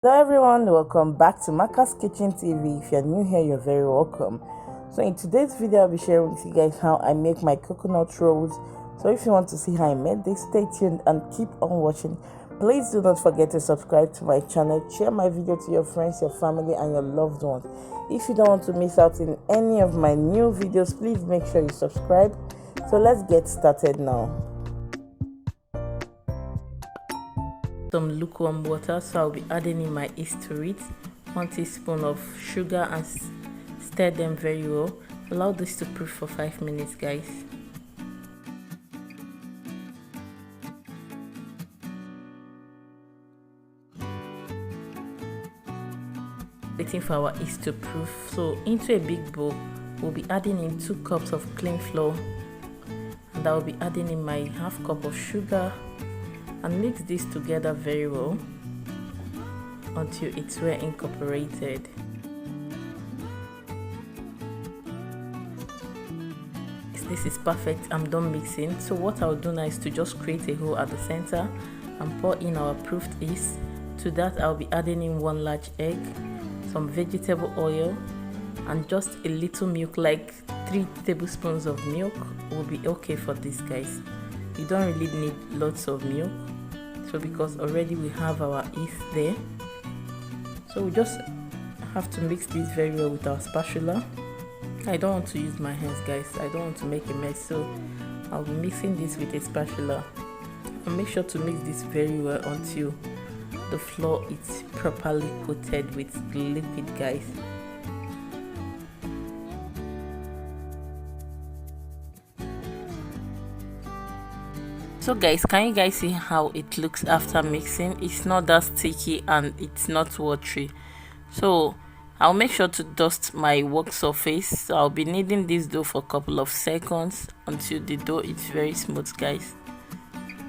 Hello everyone, welcome back to Maka's Kitchen TV. If you're new here, you're very welcome. So in today's video, I'll be sharing with you guys how I make my coconut rolls. So if you want to see how I made this, stay tuned and keep on watching. Please do not forget to subscribe to my channel, share my video to your friends, your family and your loved ones. If you don't want to miss out in any of my new videos, please make sure you subscribe. So let's get started now. Some lukewarm water, so I'll be adding in my yeast to it, 1 teaspoon of sugar, and stir them very well. Allow this to proof for 5 minutes, guys. Waiting for our yeast to proof, so into a big bowl we'll be adding in 2 cups of clean flour, and I will be adding in my half cup of sugar and mix this together very well until it's well incorporated. This is perfect. I'm done mixing. So what I'll do now is to just create a hole at the center and pour in our proofed yeast. To that I'll be adding in 1 large egg, some vegetable oil, and just a little milk, like 3 tablespoons of milk will be okay for this, guys. You don't really need lots of milk, so because already we have our yeast there, so we just have to mix this very well with our spatula. I don't want to use my hands, guys. I don't want to make a mess, so I'll be mixing this with a spatula. And make sure to mix this very well until the flour is properly coated with liquid, guys. So guys, can you guys see how it looks after mixing? It's not that sticky and it's not watery. So I'll make sure to dust my work surface. So I'll be kneading this dough for a couple of seconds until the dough is very smooth, guys.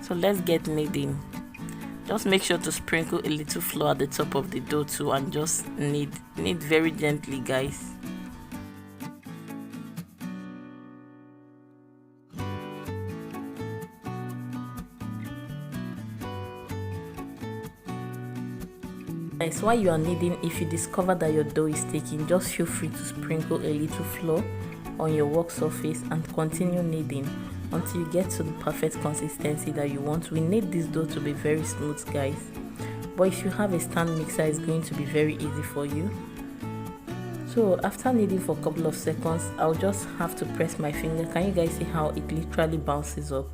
So let's get kneading. Just make sure to sprinkle a little flour at the top of the dough too, and just knead very gently, guys. Guys, while you are kneading, if you discover that your dough is sticking, just feel free to sprinkle a little flour on your work surface and continue kneading until you get to the perfect consistency that you want. We need this dough to be very smooth, guys, but if you have a stand mixer, it's going to be very easy for you. So after kneading for a couple of seconds, I'll just have to press my finger. Can you guys see how it literally bounces up?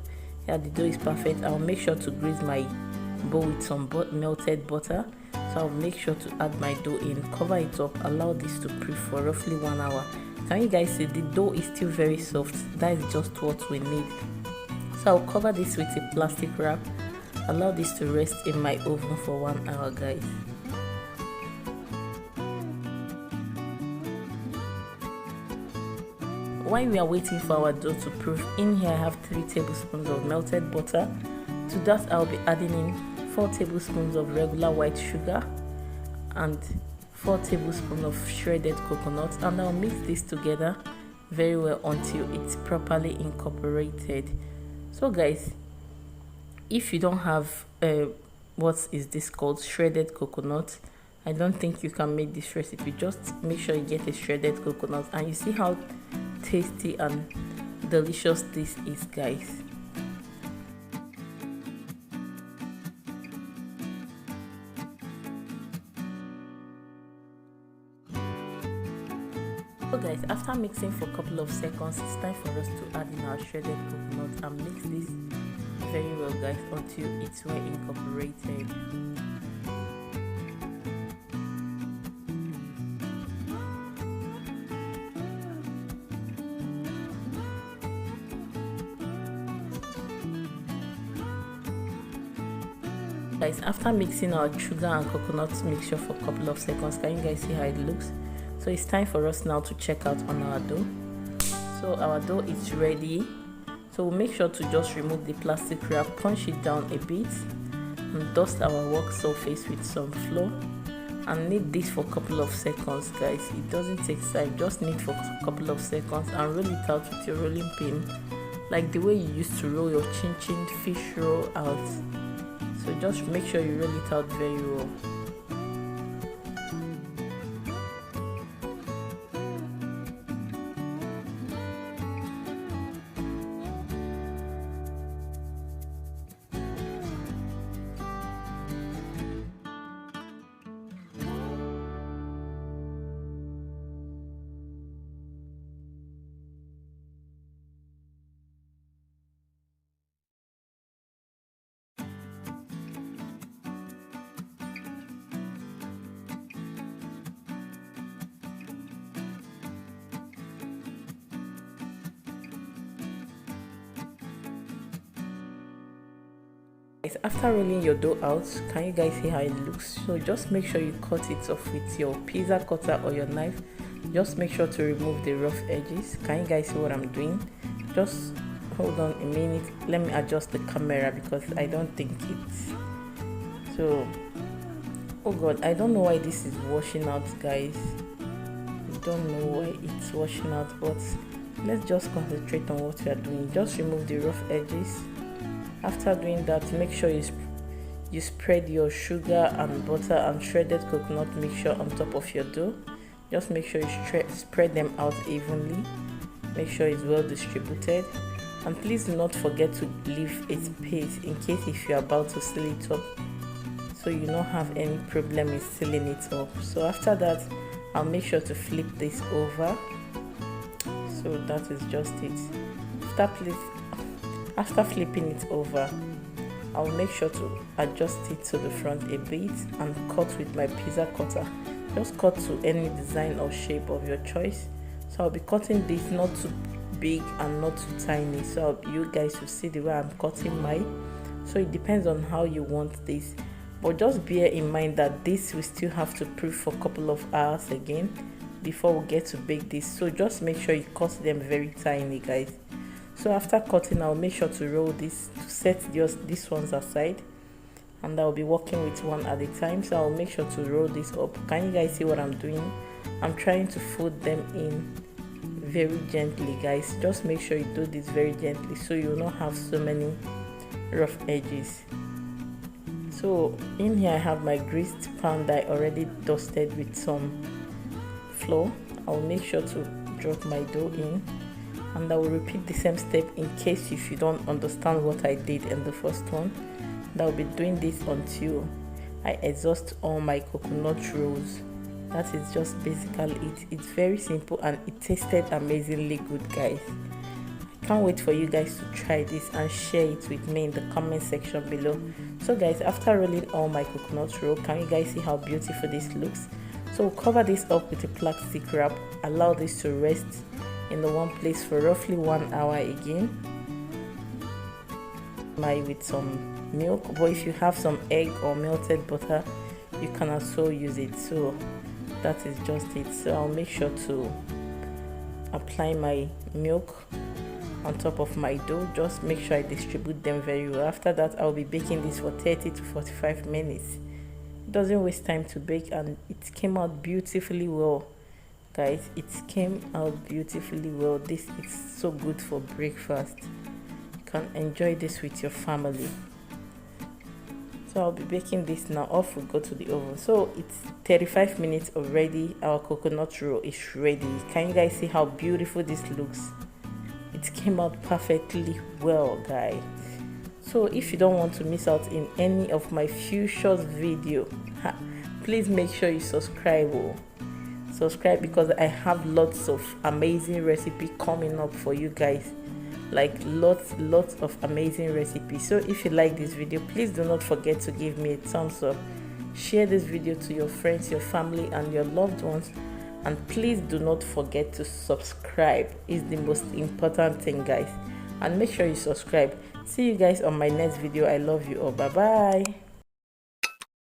Yeah, the dough is perfect. I'll make sure to grease my bowl with some melted butter. So I'll make sure to add my dough in, cover it up, allow this to proof for roughly 1 hour. Can you guys see the dough is still very soft? That is just what we need. So I'll cover this with a plastic wrap, allow this to rest in my oven for 1 hour, guys. While we are waiting for our dough to proof, in here I have 3 tablespoons of melted butter. To that I'll be adding in 4 tablespoons of regular white sugar and 4 tablespoons of shredded coconut, and I'll mix this together very well until it's properly incorporated. So guys, if you don't have what is this called, shredded coconut, I don't think you can make this recipe. Just make sure you get a shredded coconut, and you see how tasty and delicious this is, guys. So guys, after mixing for a couple of seconds, it's time for us to add in our shredded coconut and mix this very well, guys, until it's well incorporated. Guys, after mixing our sugar and coconut mixture for a couple of seconds, can you guys see how it looks? So it's time for us now to check out on our dough. So our dough is ready. So we'll make sure to just remove the plastic wrap, punch it down a bit, and dust our work surface with some flour, and knead this for a couple of seconds, guys. It doesn't take time, just knead for a couple of seconds and roll it out with your rolling pin, like the way you used to roll your chin fish roll out. So just make sure you roll it out very well. After rolling your dough out, can you guys see how it looks? So just make sure you cut it off with your pizza cutter or your knife. Just make sure to remove the rough edges. Can you guys see what I'm doing? Just hold on a minute, let me adjust the camera because I don't think it's so. Oh god, I don't know why this is washing out, guys. I don't know why it's washing out, but let's just concentrate on what we are doing. Just remove the rough edges. After doing that, make sure you spread your sugar and butter and shredded coconut mixture on top of your dough. Just make sure you spread them out evenly. Make sure it's well distributed, and please do not forget to leave a space in case if you're about to seal it up, so you don't have any problem in sealing it up. So after that, I'll make sure to flip this over. So that is just it. After flipping it over, I'll make sure to adjust it to the front a bit and cut with my pizza cutter. Just cut to any design or shape of your choice. So I'll be cutting this not too big and not too tiny, so you guys will see the way I'm cutting mine. So it depends on how you want this, but just bear in mind that this will still have to proof for a couple of hours again before we get to bake this. So just make sure you cut them very tiny, guys. So after cutting, I'll make sure to roll this to set these ones aside, and I'll be working with one at a time. So I'll make sure to roll this up. Can you guys see what I'm doing? I'm trying to fold them in very gently, guys. Just make sure you do this very gently so you will not have so many rough edges. So in here I have my greased pan that I already dusted with some flour. I'll make sure to drop my dough in, and I will repeat the same step in case if you don't understand what I did in the first one. And I'll be doing this until I exhaust all my coconut rolls. That is just basically it. It's very simple and it tasted amazingly good, guys. I can't wait for you guys to try this and share it with me in the comment section below. So guys, after rolling all my coconut roll, can you guys see how beautiful this looks? So we'll cover this up with a plastic wrap. Allow this to rest in the one place for roughly 1 hour again. With some milk, but if you have some egg or melted butter, you can also use it. So that is just it. So I'll make sure to apply my milk on top of my dough. Just make sure I distribute them very well. After that, I'll be baking this for 30 to 45 minutes. It doesn't waste time to bake, and it came out beautifully well, guys. It came out beautifully well. This is so good for breakfast. You can enjoy this with your family. So I'll be baking this now. Off we go to the oven. So it's 35 minutes already. Our coconut roll is ready. Can you guys see how beautiful this looks? It came out perfectly well, guys. So if you don't want to miss out in any of my future video, please make sure you subscribe. Subscribe, because I have lots of amazing recipes coming up for you guys. Like lots of amazing recipes. So if you like this video, please do not forget to give me a thumbs up. Share this video to your friends, your family and your loved ones, and please do not forget to subscribe. It's the most important thing, guys, and make sure you subscribe. See you guys on my next video. I love you all. Bye bye.